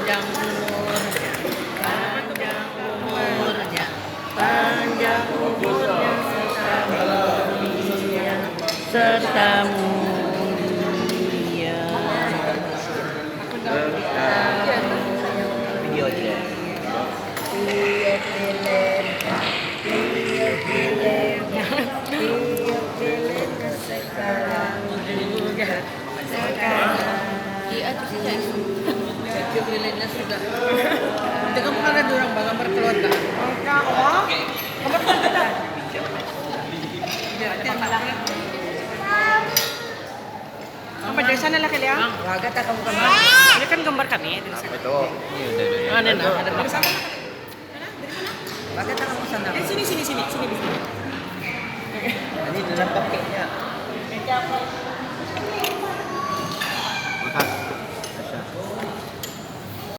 panjang umurnya, panjang umurnya, panjang umurnya serta mulia. Video aja. Iya, itu sih video lilinnya sudah. Itu kamu kan ada orang bangga berkeluar kan? Enggak, oh. Kamu kan ada. Berarti malaki. Apa dari sana laki dia? Waga tak kamu gambar. Ini kan gambar kami dari sana. Itu. Ada nah, ada Dari sana. Waga tak kamu sana. Sini di sini. Ini dalam paketnya. Siapa? Makan.